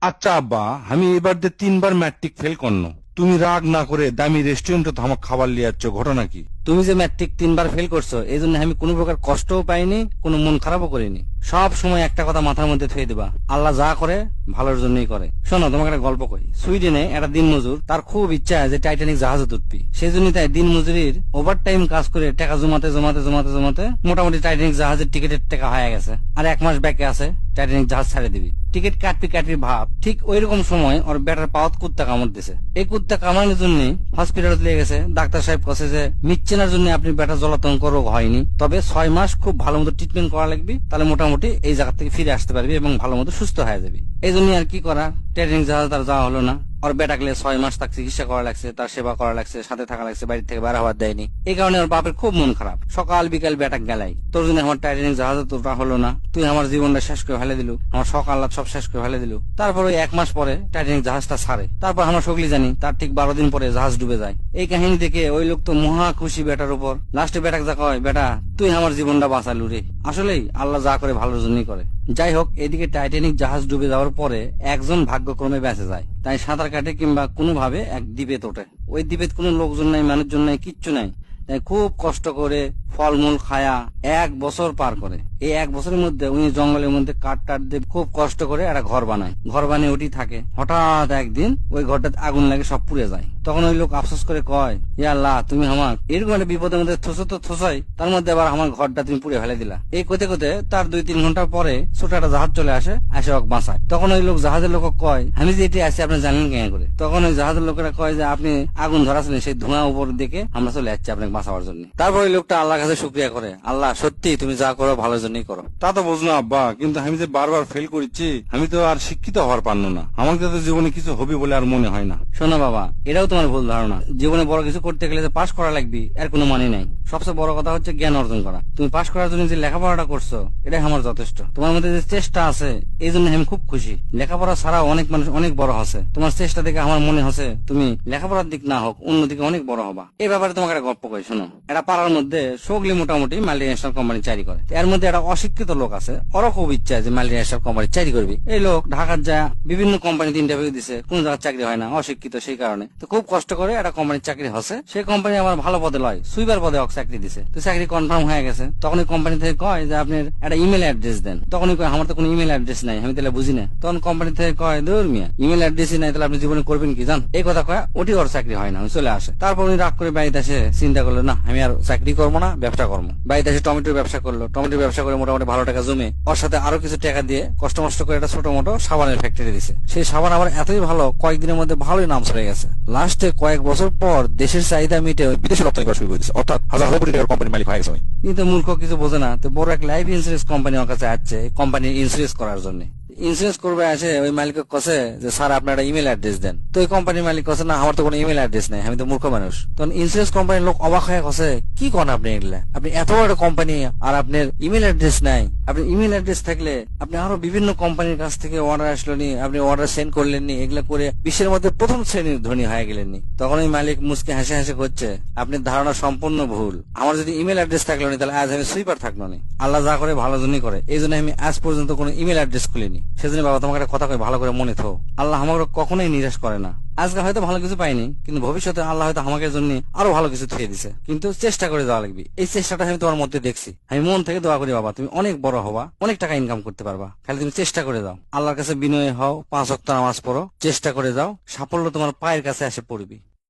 আচ্ছা আব্বা, আমি এবার দিয়ে 3বার ম্যাট্রিক ফেল করনো। তুমি রাগ না করে দামি রেস্টুরেন্টে তো আমার খাবার লিয়ে যাচ্ছ, ঘটনা কি? তুমি যে ম্যাট্রিক 3বার ফেল করছো এই জন্য আমি কোনো প্রকার কষ্টও পাইনি, কোনো মন খারাপও করিনি। সব সময় একটা কথা মাথার মধ্যে থুয়ে দিবা, আল্লাহ যা করে ভালোর জন্যই করে। শোনো, তোমাকে একটা গল্প কই। সুইডেনে একটা দিন মজুর, তার খুব ইচ্ছা যে টাইটানিক জাহাজে উঠবি। সেই জন্য তাই দিন মজুরির ওভার টাইম কাজ করে টাকা জমাতে জমাতে জমাতে জমাতে মোটামুটি টাইটানিক জাহাজের টিকিটের টাকা হয়ে গেছে। আর 1 মাস ব্যাকে আছে, টাইটানিক জাহাজ ছাড়ে দিবি। টিকিট কাটবি কাটবি ভাব, ঠিক ওই রকম সময় ওর বেটার পাওয়াত কুত্তা কামড় দিছে। এই কুত্তা কামড়ানোর জন্য হসপিটালে নিয়ে গেছে। ডাক্তার সাহেব কাছে যে মিচ্ছেনার জন্য আপনি বেটা জলাতঙ্ক রোগ হয়নি, তবে 6 মাস খুব ভালো মতো ট্রিটমেন্ট করা লাগবে, তাহলে মোটামুটি এই জায়গা থেকে ফিরে আসতে পারবি এবং ভালো মতো সুস্থ হয়ে যাবি। এই জন্য আর কি করা, টাইটানিক জাহাজ তার যাওয়া হলো না। ওর বেটাকে 6 মাস তার চিকিৎসা করা লাগছে, তার সেবা করা লাগছে, সাথে থাকা লাগছে, বাড়ি থেকে বের হওয়ার দেয়নি। এই কারণে ওর বাপের খুব মন খারাপ। সকাল বিকাল বেটাক গেলাই, তোর জন্য আমার টাইটানিক জাহাজে তোটা হলো না, তুই আমার জীবনটা শেষ করে ফেলে দিলু, আমার সকাল রাত সব শেষ করে ফেলে দিলু। তারপর ওই 1 মাস পরে টাইটানিক জাহাজটা ছাড়ে। তারপর আমরা সকলেই জানি তার ঠিক 12 দিন পরে জাহাজ ডুবে যায়। এই কাহিনী দেখে ওই লোক তো মহা খুশি বেটার উপর। লাস্টে বেটাক যা কয়, বেটা তুই আমার জীবনটা বাঁচালু রে। আসলেই আল্লাহ যা করে ভালোর জন্যই করে। যাই হোক, এদিকে টাইটানিক জাহাজ ডুবে যাওয়ার পরে একজন ভাগ্যক্রমে বেঁচে যায়, তাই সাঁতার কাটে কিংবা কোনোভাবে এক দ্বীপে তোটে। ওই দ্বীপে কোনো লোকজন নাই, মানুষজন নাই, কিচ্ছু নাই। তাই খুব কষ্ট করে ফলমূল খায়া 1 বছর পার করে। এই 1 বছরের মধ্যে উনি জঙ্গলের মধ্যে কাঠ টাট দিয়ে খুব কষ্ট করে একটা ঘর বানায়। ঘর বানিয়ে ওটি থাকে। হঠাৎ একদিন ওই ঘরটাতে আগুন লাগে, সব পুড়ে যায়। তখন ওই লোক আফসোস করে কয়, ইয়া আল্লাহ, তুমি আমার এরকম একটা বিপদের মধ্যে থসো তো থসাই, তার মধ্যে আবার আমার ঘরটা তুমি পুড়ে ফেলে দিলা। এই কোতে কোতে তার 2-3 ঘন্টা পরে ছোট একটা জাহাজ চলে আসে, এসে ওকে বাঁচায়। তখন ওই লোক জাহাজের লোক কয়, আমি যে এটি আছি আপনি জানেন কেন করে? তখন ওই জাহাজের লোকেরা কয় যে আপনি আগুন ধরাছিলেন, সেই ধোঁয়া উপর দিকে আমরা চলে যাচ্ছি আপনাকে বাঁচাবার জন্য। তারপর ওই লোকটা আল্লাহর কাছে শুকরিয়া করে, আল্লাহ সত্যি তুমি যা করো ভালোর জন্যই করো। তা তো বুঝলাম আব্বা, কিন্তু আমি যে বারবার ফেল করেছি, আমি তো আর শিক্ষিত হওয়ার পারলো না। আমাকে তো জীবনে কিছু হবে বলে আর মনে হয় না। শোনো বাবা, এটাও তোমার ভুল ধারণা। জীবনে বড় কিছু করতে গেলে যে পাশ করা লাগবে এর কোনো মানে নাই। সবচেয়ে বড় কথা হচ্ছে জ্ঞান অর্জন করা। তুমি পাশ করার জন্য যে লেখাপড়াটা করছো, এটাই আমার যথেষ্ট। তোমার মধ্যে যে চেষ্টা আছে, এই জন্য আমি খুব খুশি। লেখাপড়া ছাড়া অনেক মানুষ অনেক বড় আছে। তোমার চেষ্টা দেখে আমার মনে হচ্ছে তুমি লেখাপড়ার দিক না হোক অন্যদিকে অনেক বড় হবা। এই ব্যাপারে তোমাকে একটা গল্প কই শোনো। এটা পাড়ার মধ্যে সগলি মোটামুটি মাল্টিন্যাশনাল কোম্পানি চাকরি করে। এর মধ্যে একটা অশিক্ষিত লোক আছে, ওরও খুব ইচ্ছা যে মাল্টিন্যাশনাল কোম্পানি চাকরি করবি। এই লোক ঢাকার যা বিভিন্ন কোম্পানিতে ইন্টারভিউ দিছে, কোন জায়গায় চাকরি হয় না, অশিক্ষিত সেই কারণে। তো খুব কষ্ট করে একটা কোম্পানির চাকরি হচ্ছে। সেই কোম্পানি আমার ভালো পদে লয়, সুইপার পদে চাকরি দিছে। তো চাকরি কনফার্ম হয়ে গেছে। তখন ওই কোম্পানি থেকে কয় যে আপনার একটা ইমেল অ্যাড্রেস দেন। তখন কয় আমার তো কোনো ইমেল অ্যাড্রেস নাই, আমি তাহলে বুঝি না। তখন কোম্পানি থেকে কয়, দূর মিয়া, ইমেল অ্যাড্রেসই নাই, তাহলে আপনি জীবনে করবেন কি জান? এই কথা কয় ওটি ওর চাকরি হয় না, চলে আসে। তারপর উনি রাগ করে বাড়িতে এসে চিন্তা করলো, না আমি আর চাকরি করবো না, ব্যবসা করবো। বাড়িতে এসে টমেটোর ব্যবসা করলো। টমেটোর ব্যবসা করে মোটামুটি ভালো টাকা জমে ওর সাথে আরো কিছু টাকা দিয়ে কষ্ট মষ্ট করে একটা ছোট মোটো সাবানের ফ্যাক্টরি দিছে। সেই সাবান আবার এতই ভালো, কয়েকদিনের মধ্যে ভালোই নাম ছড়ে গেছে। লাস্টে কয়েক বছর পর দেশের চাহিদা মিটে বিদেশে রপ্তানি করা শুরু করেছে, অর্থাৎ হাজার হাজার কোটি টাকার কোম্পানির মালিক হয়ে গেছে। কিন্তু মূর্খ কিছু বোঝে না। তো বড় এক লাইফ ইন্স্যুরেন্স কোম্পানি ওর কাছে আসছে কোম্পানির ইন্স্যুরেন্স করার জন্য। ইন্স্যুরেন্স করবে আসে, ওই মালিক কছে যে স্যার আপনার একটা ইমেল অ্যাড্রেস দেন। তো ওই কোম্পানির মালিক কছে, না আমার তো কোনো ইমেল অ্যাড্রেস নাই, আমি তো মূর্খ মানুষ। তখন ইন্স্যুরেন্স কোম্পানির লোক অবাক হয়ে কছে, কি করেন আপনি এগুলা? আপনি এত বড় কোম্পানি আর আপনার ইমেল অ্যাড্রেস নাই? আপনি ইমেল অ্যাড্রেস থাকলে আপনি আরো বিভিন্ন কোম্পানির কাছ থেকে অর্ডার আসলো নি, আপনি অর্ডার সেন্ড করলেন নি, এগুলা করে বিশ্বের মধ্যে প্রথম শ্রেণীর ধনী হয়ে গেলেন নি। তখন ওই মালিক মুসকে হাসে হাসে করছে, আপনার ধারণা সম্পূর্ণ ভুল। আমার যদি ইমেল অ্যাড্রেস থাকলো নি, তাহলে আজ আমি সুইপার থাকলো নি। আল্লাহ যা করে ভালো জন্যই করে, এই জন্য আমি আজ পর্যন্ত কোনো ইমেল অ্যাড্রেস খুলিনি। সেজন্য বাবা তোমাকে একটা কথা কই, ভালো করে মনে থো, আল্লাহ আমাকে কখনোই নিরাশ করে না। আজকে হয়তো ভালো কিছু পাইনি, কিন্তু ভবিষ্যতে আল্লাহ হয়তো আমাকে জন্য আরো ভালো কিছু থুয়ে দিছে। কিন্তু চেষ্টা করে যাওয়া লাগবে। এই চেষ্টাটা আমি তোমার মধ্যে দেখছি। আমি মন থেকে দোয়া করি বাবা, তুমি অনেক বড় হবা, অনেক টাকা ইনকাম করতে পারবা। খালি তুমি চেষ্টা করে যাও, আল্লাহর কাছে বিনয় হও, 5 ওয়াক্ত নামাজ পড়ো, চেষ্টা করে যাও, সাফল্য তোমার পায়ের কাছে এসে পড়বি।